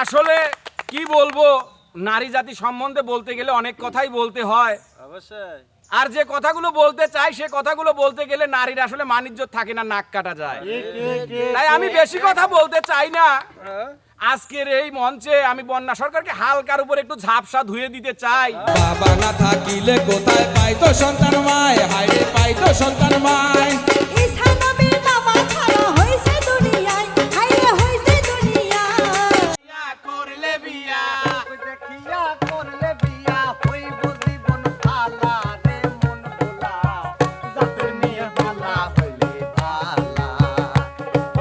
আসলে কি বলবো, নারী জাতি সম্বন্ধে বলতে গেলে অনেক কথাই বলতে হয়। অবশ্যই। আর যে কথাগুলো বলতে চাই সে কথাগুলো বলতে গেলে নারীর আসলে মান-ইজ্জত থাকে না, নাক কাটা যায়। তাই আমি বেশি কথা বলতে চাই না। আজকের এই মঞ্চে আমি বন্যা সরকারকে হালকার উপর একটু ঝাপসা ধুয়ে দিতে চাই। বাবা না থাকিলে কোথায় পাইতো সন্তান মায়, হায় পাইতো সন্তান মায়। করলে বিয়া দেখিয়া করলে বিয়া হইব জীবন ভালা রে মন ভোলা, জাতের মেয়ে ভালা হইলে ভালা,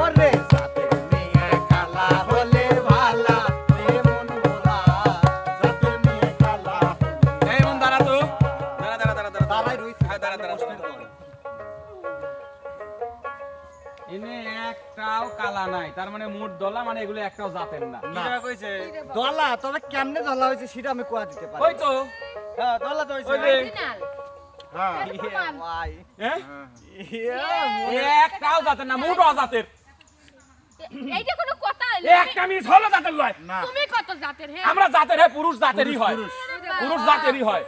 ওরে জাতের মেয়ে কালা হলে ভালা রে মন ভোলা, জাতের মেয়ে কালা হলে। এই মন দাঁড়া তো, দাঁড়া দাঁড়া দাঁড়া দাঁড়া দাঁড়াই রইছে। হ্যাঁ দাঁড়া দাঁড়া এনে একটাও কালা নাই, তার মানে মোট দলা, মানে এগুলো একটাও জাতের না। না কইছে দলা, তবে কেমনে দলা হইছে সেটা আমি কোয়া দিতে পারি। ওই তো হ্যাঁ দলা তো হইছে। ওই যে হ্যাঁ ভাই হ্যাঁ ইয়া একটাও জাতের না, মোট অজাতের। এইটা কোনো কথা হইলো? একটা মিস হলো জাতের লয়। তুমি কত জাতের হে? আমরা জাতের হয়, পুরুষ জাতেরই হয়, পুরুষ জাতেরই হয়।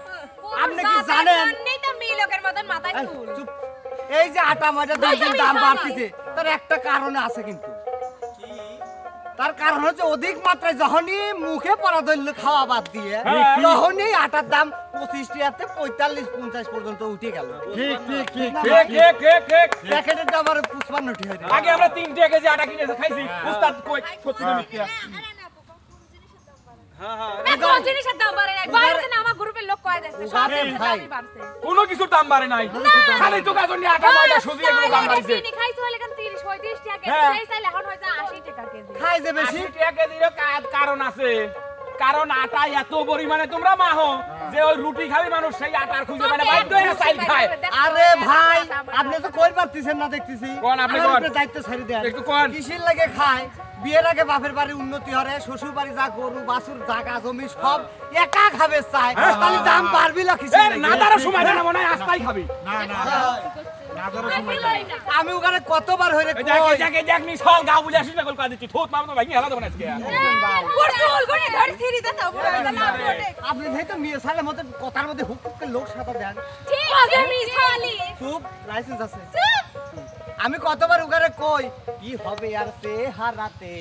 আপনি কি জানেন? নেই তো মেয়ে লোকের মতন মাথায় এই, চুল। চুপ। এই যে আটা ময়দা দিন দাম বাড়তিছে তার একটা কারণ আছে কিন্তু। তার কারণ হচ্ছে অধিক মাত্রায় যখনই মুখে পড়া ধরল খাওয়া বাদ দিয়ে তখনই আটার দাম 25 টাকাতে 45-50 পর্যন্ত উঠে গেল। ঠিক ঠিক ঠিক ঠিক ঠিক ঠিক ঠিক। প্যাকেটের দাম আর 55 টি হয়ে আগে আমরা 3 টাকা কেজি আটা কিনে খাইছি, উস্তাদ কই সত্যি না মিথ্যা? কোন জিনিসের দাম বাড়ে নাই? বাড়ছে না, আমার গ্রুপের লোক কয় দিচ্ছে। সব আরে জিনিসের ভাই। দামই বাড়ছে। কোনো কিছুর দাম বাড়ে নাই, খালি তো গাজনি আটা ময়দা সুজি এগুলো দাম বাড়ছে। চিনি খাইছো হলে কেন 30-35 টাকা হ্যাঁ। কেজি, সেই চাইলে এখন হয়তো 80 টাকা কেজি। খাই যে বেশি। 80 টাকা কেজিরও কারণ আছে, কারণ আটা এত পরিমাণে তোমরা মাহো যে ওই রুটি খাবি মানুষ সেই আটার খুঁজে মানে বাধ্য হয়ে চাইল খায়। আরে ভাই আপনি তো কই পারতেছেন না দেখতেছি। কোন আপনি আমার কোন? উপরে দায়িত্ব ছেড়ে দেন। একটু কোন? কিসের লাগে খায়? বিয়ের আগে বাপের বাড়ি উন্নতি হরে, শ্বশুর বাড়ি যা গরু বাছুর জায়গা জমি সব একা খাবে চায়, তাহলে দাম বাড়বি না কিসের লাগে? না তারা সময় না মনে হয় আস্তাই খাবি। আমি ওখানে কতবার হইরে এই কই জায়গায় জায়গায় নি সল গাও বুঝে আসিস না কল কাজ দিচ্ছি থোত মামা ভাই হেলা দেব না আজকে। ওর চুল গুনি ধরে ছিঁড়ি দে তো, বুড়ো হইছে না ওঠে। আপনি ভাই তো মেয়ে সালের মধ্যে কথার মধ্যে হুক হুক করে লোক সাদা দেন। ঠিক আছে মিশালি। চুপ, লাইসেন্স আছে। আমি কতবার ওখানে কই কি হবে আর সে হারাতে,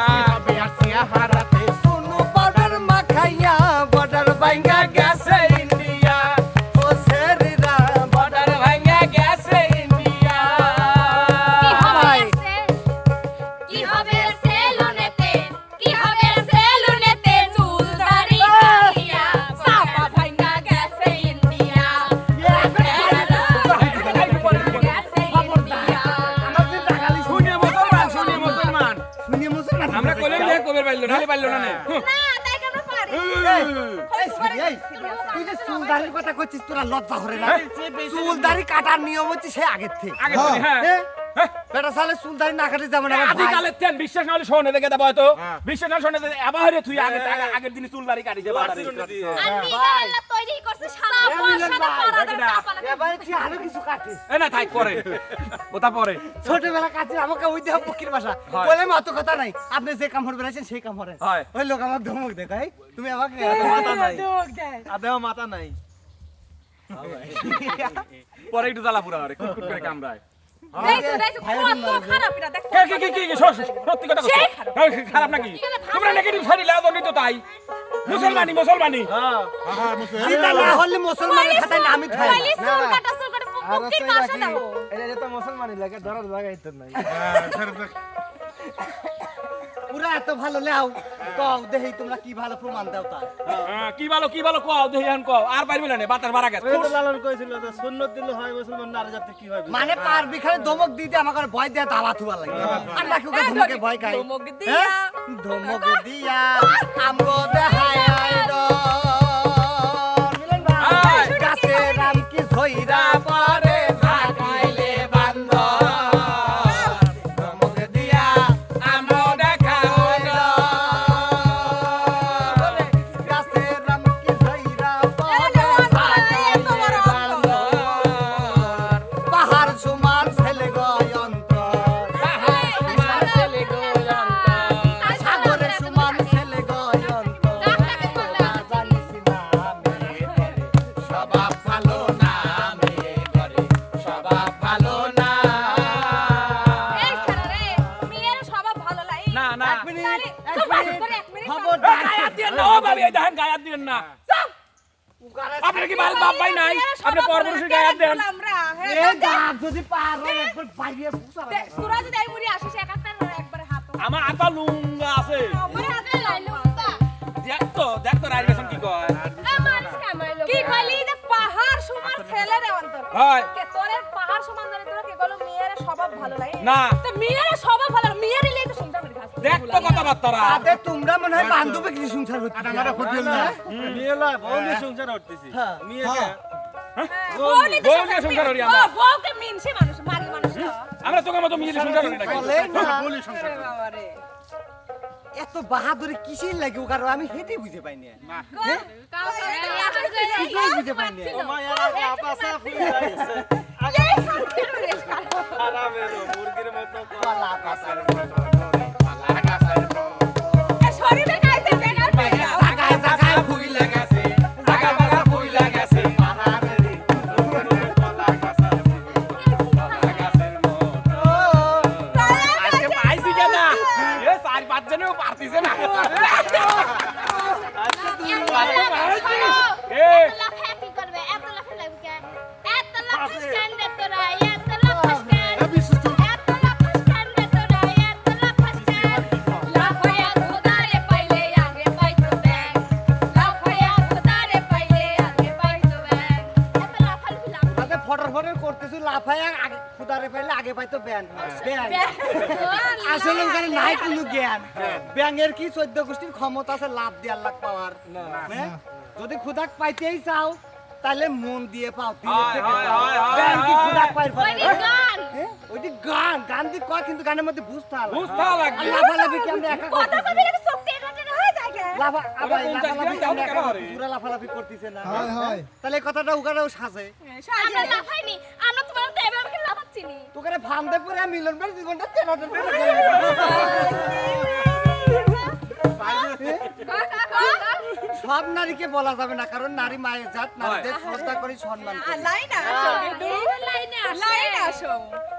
কি হবে আর সে হারাতে, সোনু পাউডার মাখাইয়া বর্ডার ভাঙ্গা গেছে ইন্ডিয়া, ও সেরিরা বর্ডার ভাঙ্গা গেছে ইন্ডিয়া। কি হবে সেলুনেতে, কি হবে সেলুনেতে চুল দাড়ি কাটিয়া, সাপা ভাঙ্গা গেছে ইন্ডিয়া, গেছে ইন্ডিয়া। আমার দিন টাকালি শুনে মুসলমান শুনে মুসলমান শুনিয়ে মুসলমান আমরা কইলাম যে কবে পাইলো না পাইলো না না তাই কেন পারি? তুই যে চুল দাড়ির কথা করছিস তোরা লজ্জা করে না? চুল দাড়ি কাটার নিয়ম হচ্ছে সে আগের থেকে। আগে বলি, হ্যাঁ। বেটা সালে চুল দাড়ি না কাটে যাবে না আমার আদি ভাই। কালের তেন বিশ্বাস না হলে শোনে দেখে দেব হয়তো বিশ্বাস না শোনে আবার হরে তুই আগের দিন চুল দাড়ি কাটি যাবে আমি গাল্লা তৈরি করছে সারা বর্ষা তো পরা দে চাপা না। এবারে তুই আরো কিছু কাটে। এ না থাক পরে ওটা পরে ছোটবেলা কাটে আমাকে ওই দেহ পক্ষীর ভাষা হয়। বলে অত কথা নাই, আপনি যে কাম করবেন আছেন সেই কাম করেন। হয়। ওই লোক আমাকে ধমক দেখায় তুমি আমাকে মাথা নাই। আদেও মাথা নাই। পরে একটু জ্বালা পুরা হরে কুটকুট করে কামড়ায়। দেখছো দেখছো কত খারাপ এটা দেখো। কি সত্যি কথা সেই কইছো খারাপ নাকি তোমরা নেগেটিভ সাইড লাও দন্ডি তো তাই মুসলমানি সীতা না হলে মুসলমানের খাতায় নামই থাকে পয়লি চুল কাটা মুক্তির ভাষা দাও। এটা তো মুসলমানি লাগে ধরার লাগাইতো নাই। পুরা এত ভালো লেও কও দেহি তোমরা কি ভালো প্রমাণ দাও তা। কি ভালো কও দেখান কও আর পারবি না বাতাস বাড়া গেছে লালন কইছিল যে সুন্নত দিলে হয় মুসলমান নারী জাতি কি হয় মানে পারবি খালি ধমক দিতে আমাকে ভয় দেয়া দাওয়া থুয়া লাগে আর না কেউ ধমকে ভয় খায় ধমক দিয়া। হ্যাঁ? ধমক দিয়া আমগো দেখায় আইডো মিলন ভাই গাছে রাম কি ধইরা পরে জাগাইলে বান্দ ধমক দিয়া আমগো দেখাইলো গাছে রাম কি ধইরা পরে জাগাইলে বান্দ পাহাড় সমান ছেলে গয় অন্তর সাগরের সমান ছেলে গো খবরদার গায়াত দিয়েন না ও ভাবি এই দেখেন গায়াত দিয়েন না আপনি কি বাল বাপ ভাই নাই আপনি পরপুরুষের গায়াত দেন আমরা হ্যাঁ এ গাছ যদি পারো একবার বাইরে ফুসারা তোরা যদি এই মুড়ি আসিস একাত্তর একবারে হাত আমার আতা লুঙ্গা আছে আমারে হাতে লাইলো দেখ তো রাজবেশন কি কয় কি কইলি যে পাহাড় সমান ছেলে রে অন্তর হয় কে তোরে পাহাড় সমান ধরে তোরা কি বলো মেয়ের স্বভাব ভালো লাগে না তো মেয়ের স্বভাব ভালো মেয়ের ইলে তো শুনতে পারি গাছ দেখ তো কথাবার্তারা তাতে তোমরা মনে হয় বান্ধবী কি সংসার হচ্ছে আমারে খুঁজে না মেয়ে লয় বউ নিয়ে সংসার করতেছি হ্যাঁ। মেয়েকে বউ নিয়ে সংসার করি আমরা। বউকে মিনছে মানুষ মারি মানুষ না আমরা তোকে মতো মিলে সংসার করি নাকি বলে না বলি সংসার আরে বাবা রে এত বাহাদুরি কিসের লাগে ওকার আমি হেঁটে বুঝে পাইনি কিছুই বুঝে পাইনি মায়ের আগে আপাসা ফুলে যাইছে আরামের মুরগির মতো পালা পাসার শরীরে খাইতে বেনার পাইয়া জাগায় জাগায় ফুল লাগাছে জাগা বাগা কই লাগাছে পানারে আজকে পাইছি কেনা এ চার পাঁচ জনেও পারতিছে না এ আগে ফটর ফটর করতেছি লাফায় আগে খুদারে পাইলে আগে পাইতো ব্যান ব্যান আসলে ওখানে নাই কোনো জ্ঞান ব্যাঙের কি 14 গোষ্ঠীর ক্ষমতা আছে লাভ দেওয়ার লাগ পাওয়ার হ্যাঁ? যদি খুদাক পাইতেই চাও তাহলে মন দিয়ে পাও দিলে হয়, থেকে হয়, পাও। হয়, হয়, ব্যাঙ কি হয়। খুদাক পাইর পারে ওইটি গান। হ্যাঁ? ওইটি গান গান দি কয় কিন্তু গানের মধ্যে বুঝতে হবে বুঝতে লাগবে লাফালাফি কি আমরা একা কথা করতেছি কবি লাগে চোখতে এটা হয়ে যায় কে লাফা আবার ওরা 50 লাফালাফি কি গ্রাম আমরা একা কেন করতেছি? করে? পুরা লাফালাফি করতেছে না তাহলে এই কথাটা উগারেও সাজে আমরা লাফাইনি আমরা তোমার তো এভাবে কি লাফাচ্ছিনি তোকে ফান্দে পরে মিলন ভাই জীবনটা তেরাতে সব নারীকে বলা যাবে না কারণ নারী মায়ের জাত নারীদের শ্রদ্ধা করি সম্মান করি লাইনা লাইনা আসো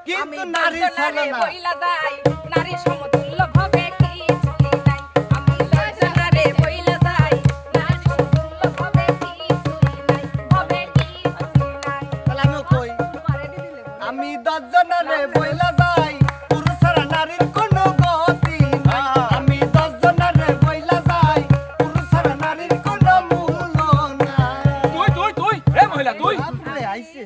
কিন্তু নারী চলে না বইলা যাই নারী সমতুল্য ভাবে কিছুই নাই আমি লজনারে বইলা যাই নারী সমতুল্য ভাবে কিছুই নাই ভাবে কিছুই নাই তাহলে আমিও কই পারে দিলে আমি 10 জনের বইলা যাই পুরুষেরা নারীর কোনো গতি নাই আমি 10 জনের বইলা যাই পুরুষেরা নারীর কোনো মূল্য নাই তুই এ মহিলা তুই বাপরে আইছে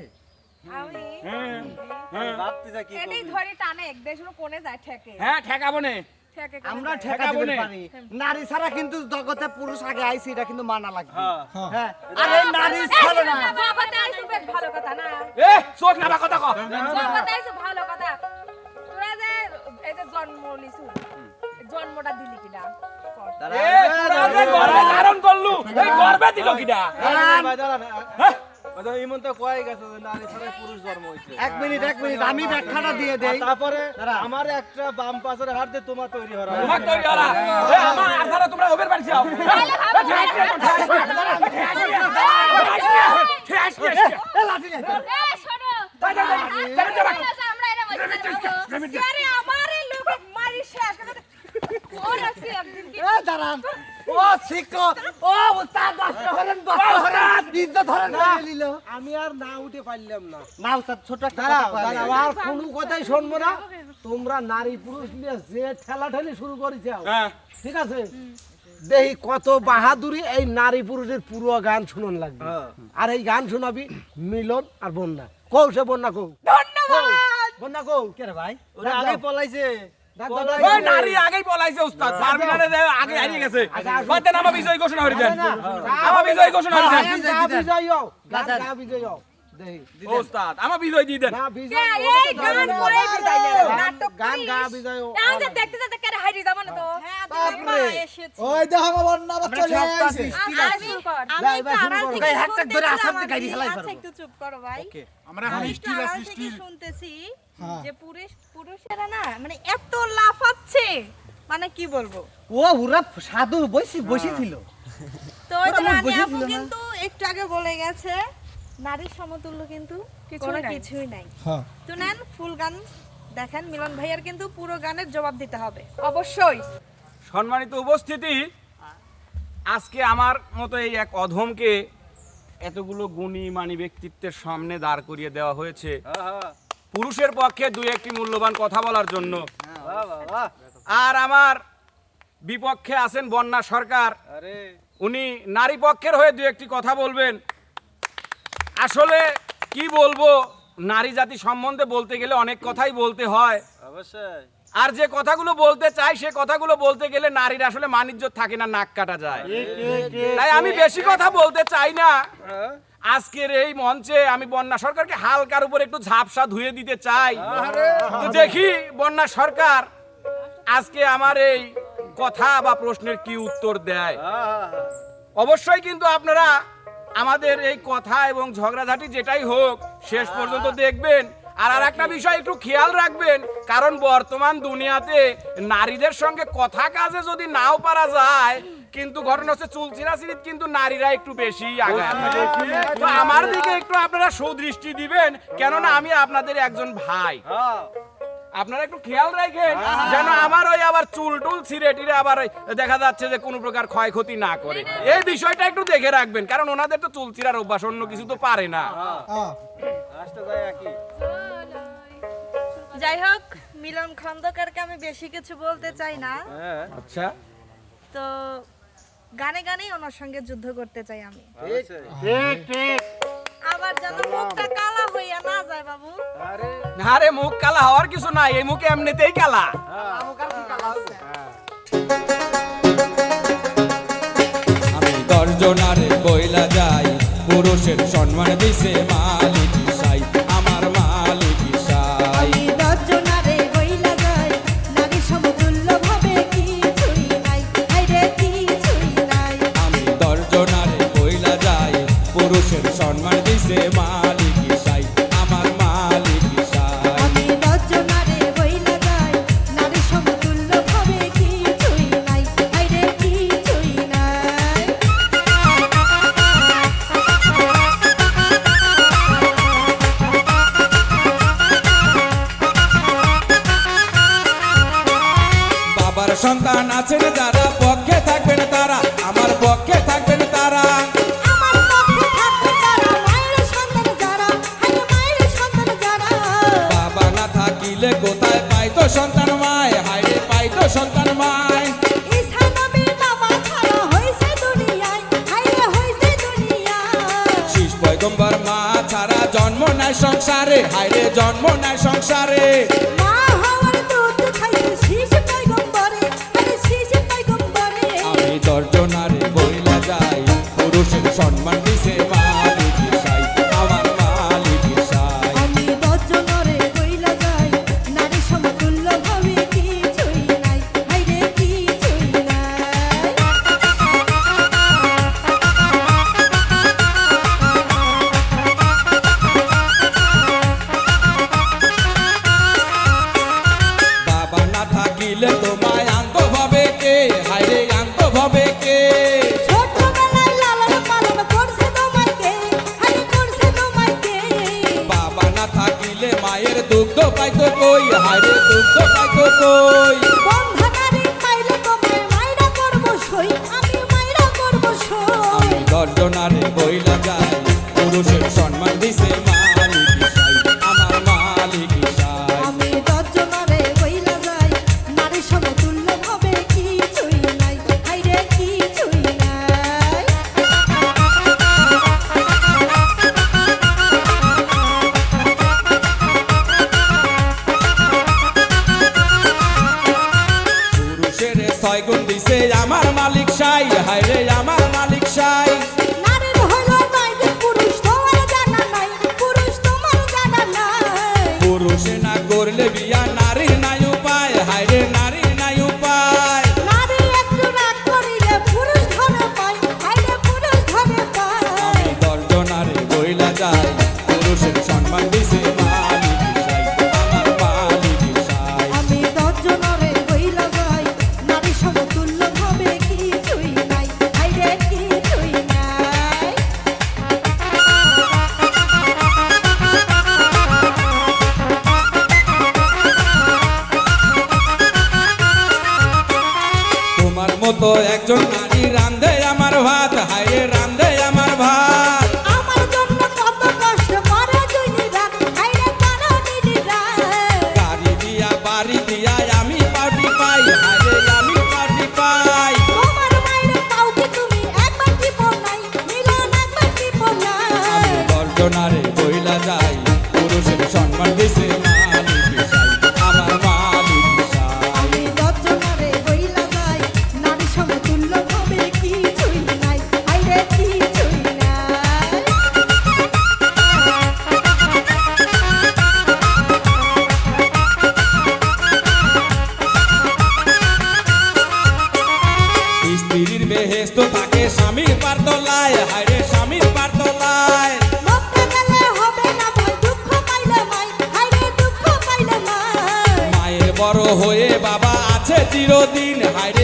আমি ভাবতে যা কি এটাই ধরে টানে এক দেশের কোণে যায় ঠেকে হ্যাঁ ঠেকাবো নে ঠেকে আমরা ঠেকাবো ঠেকা দিতে নে। পারি নারী ছাড়া কিন্তু জগতে পুরুষ আগে আইছে এটা কিন্তু মানা লাগবে হ্যাঁ হ্যাঁ আরে নারী ছাড়া না জগতে আইছো বেশ ভালো কথা না এ চোখ নাবা কথা কও জগতে আইছো ভালো কথা তোরা যে এই যে জন্ম নিছু জন্মটা দিলি কিনা কর। এ তোরা যে গর্বে ধারণ করলু এই গর্বে দিল কিডা হ্যাঁ? ইমন তো কয় গেছে যে নারী ছাড়া পুরুষ জন্ম হইছে এক মিনিট আমি ব্যাখ্যাটা দিয়ে দেই তারপরে দাঁড়া। আমার একটা বাম পাশের হাত দিয়ে তোমার তৈরি হওয়া তোমার তৈরি হলা এ আমার আসারা তোমরা ওবের বাড়ি যাও এ লাঠি নে এই শোনো আমরা এরা বলছি আরে আমারে লোক মারি শেষ কোন আজকে একদিন কি এ দাঁড়ান ও শিক্ষক ও উস্তাদ দশটা হলেন ইজ্জত ধরেন না লিলো আমি আর না উঠে পারলাম না না উস্তাদ ছোট একটা দাঁড়াও কথা কয়। দাঁড়াও আর কোনো কথাই শুনবো না তোমরা নারী পুরুষ নিয়ে যে ঠেলাঠেলি শুরু করেছ হ্যাঁ ঠিক আছে দেখি কত বাহাদুরি এই নারী পুরুষের পুরো গান শুনন লাগবে আর এই গান শোনাবি মিলন আর বন্যা কৌ সে বন্যা কৌ ধন্যবাদ বন্যা কৌ কে রে ভাই ওরা আগে পলাইছে ডাক দাও, পলাই- ডাক ওই দাও। নারী আগেই পলাইছে উস্তাদ পারবি না রে আগে হারিয়ে গেছে আচ্ছা, আসুন। হয়তো নামা বিজয় ঘোষণা করে দেন না, আমার বিজয় ঘোষণা করে দেন গান বিজয় গা দিতেন। বিজয় হও, গান গান। গা বিজয় হও। দেখি উস্তাদ আমার বিজয় দিয়ে দেন না বিজয় এই ওটা তো গান ধরো না। করে বিদায় নেব গান- নাটক গান গা করিস। বিজয় হও। আমাদের দেখতে দেখতে কেন হাইরি যাব না তো হ্যাঁ বাপরে। ওই দেখো আমার বন্যা আবার আমরা চলে সব আইছে। পাচ্ছি। আমি কর যাই, এবার শুরু করো। গায়ে হাতটা ধরে আসাতে গাড়ি হেলাই পারবো একটু চুপ করো ভাই আমরা এখন আমি একটু স্টিল আড়াল আছি থেকে স্টিল শুনতেছি হ্যাঁ। যে পুরুষেরা না মানে এত লাফাচ্ছে মানে কি বলবো ও ওরা সাধু বসেছিল তো ওই যে ওরা রানী বসেছিল আপু না? কিন্তু একটু আগে বলে গেছে নারীর সমতুল্য কিন্তু কোনো কিছুই নাই হ্যাঁ। তো নেন ফুল গান দেখেন মিলন ভাইয়ার কিন্তু পুরো গানের জবাব দিতে হবে অবশ্যই সম্মানিত উপস্থিতি, আজকে আমার মতো এই এক অধমকে এতগুলো গুণী মানী ব্যক্তিত্বের সামনে দাঁড় করিয়ে দেওয়া হয়েছে পুরুষের পক্ষে দুই একটি মূল্যবান কথা বলার জন্য। আর আমার বিপক্ষে আছেন বন্যা সরকার, উনি নারী পক্ষের হয়ে দুই একটি কথা বলবেন। আসলে কি বলবো, নারী জাতি সম্বন্ধে বলতে গেলে অনেক কথাই বলতে হয়, অবশ্যই। আর যে কথাগুলো বলতে চাই সে কথাগুলো বলতে গেলে নারীর আসলে মানিজ্যত থাকে না, নাক কাটা যায়। তাই আমি বেশি কথা বলতে চাই না। আজকের এই মঞ্চে আমি বন্যা সরকারকে হালকার উপর একটু ঝাপসা ধুয়ে দিতে চাই। তো দেখি বন্যা সরকার আজকে আমার এই কথা বা প্রশ্নের কি উত্তর দেয়। অবশ্যই কিন্তু আপনারা আমাদের এই কথা এবং ঝগড়াঝাটি যেটাই হোক শেষ পর্যন্ত দেখবেন। আর একটা বিষয় একটু খেয়াল রাখবেন, কারণ বর্তমান দুনিয়াতে নারীদের সঙ্গে কথা কাজে যদি নাও পারা যায়, কিন্তু ঘটনা হচ্ছে চুলচিরাচিরিত কিন্তু নারীরা একটু বেশি আগায়। তো আমার দিকে একটু আপনারা সুদৃষ্টি দিবেন, কেননা আমি আপনাদের একজন ভাই। আপনারা একটু খেয়াল রাখেন যেন আমার ওই আবার চুল টুল ছিঁড়ে টিরে আবার দেখা যাচ্ছে যে কোনো প্রকার ক্ষয়ক্ষতি না করে। এই বিষয়টা একটু দেখে রাখবেন, কারণ ওনাদের তো চুল ছিঁড়ার অভ্যাস, অন্য কিছু তো পারে না। যাই হোক, মিলন খন্দকারকে আমি বেশি কিছু বলতে চাই না। আচ্ছা, তো গানে গানেই ওনার সঙ্গে যুদ্ধ করতে চাই আমি। ঠিক ঠিক। আবার যেন মুখটা কালা হইয়া না যায় বাবু। না রে, মুখ কালা হওয়ার কিছু নাই, এই মুখে এমনিতেই কালা। আমি দর্জনারে বইলা যাই, পুরুষের সম্মান দিছে মালিক সাই, আমার মালিক সাই। আমি দর্জনারে বইলা যাই, নারী সমতুল্য ভাবে কিছুই নাই, হায়রে কিছুই নাই। আমি দর্জনারে বইলা যাই, পুরুষের সম্মান দিছে মালিক সাই, আমার মালিক সাই। আমি দর্জনারে বইলা যাই, নারী সমতুল্য ভাবে কিছুই নাই, হায়রে কিছুই নাই। বাবার সন্তান আছেন যারা, পক্ষে থাকবেন তারা, আমার পক্ষে থাকবেন তারা। আমার পক্ষে থাকবে তারা, মায়ের সন্তান যারা, হায়রে মায়ের সন্তান যারা। বাবা না থাকিলে কোথায় পাইতো সন্তান মায়, হায়রে পাইতো সন্তান মায়। ঈসা নবীর নামা ছাড়া হইছে দুনিয়ায়, হায়রে হইছে দুনিয়ায়। শীষ পয়গম্বর মা ছাড়া জন্ম নাই সংসারে, হায়রে জন্ম নাই সংসারে। মা হওয়ার দুধ খাইছে শীষ পয়গম্বরে, আরে শীষ পয়গম্বরে। আমি দর্জনারে বইলা যাই, পুরুষের সম্মান দিছে মালিক সাই, আমার মালিক সাই। আমি দর্জনরে বইলা যাই, নারী সমতুল্য ভাবে কিছুই নাই, হায়রে কিছুই নাই। একজন নারী রান্ধে আমার ভাত, হায়রে রান্ধে আমার ভাত। আমার জন্য কত কষ্ট করে দিন রাত, হায়রে কেন দিন রাত? গাড়ি দিয়া বাড়ি দিয়া আমি পার্টি পাই, হায়রে আমি পার্টি পাই। তোমার বাইরে কাউকে তুমি একবার কি নাই, মিলন একবার কি নাই? আমি গর্জনারে বইলা যাই, পুরুষের সম্মান দিছে মালিক সাই, আমার মালিক সাই। আমি লজ্জনারে বইলা যাই, নারী সমতুল্য ভাবে কিছুই নাই, হায়রে কিছুই নাই। স্ত্রীর বেহেস্ত থাকে স্বামীর পারতলায়, হায়রে স্বামীর পারতলায়। মরতে গেলে হবে না ভয়, দুঃখ পাইলে মাই, হায়রে দুঃখ পাইলে মাই। মায়ের বড় হয়ে বাবা আছে চিরদিন, হায়রে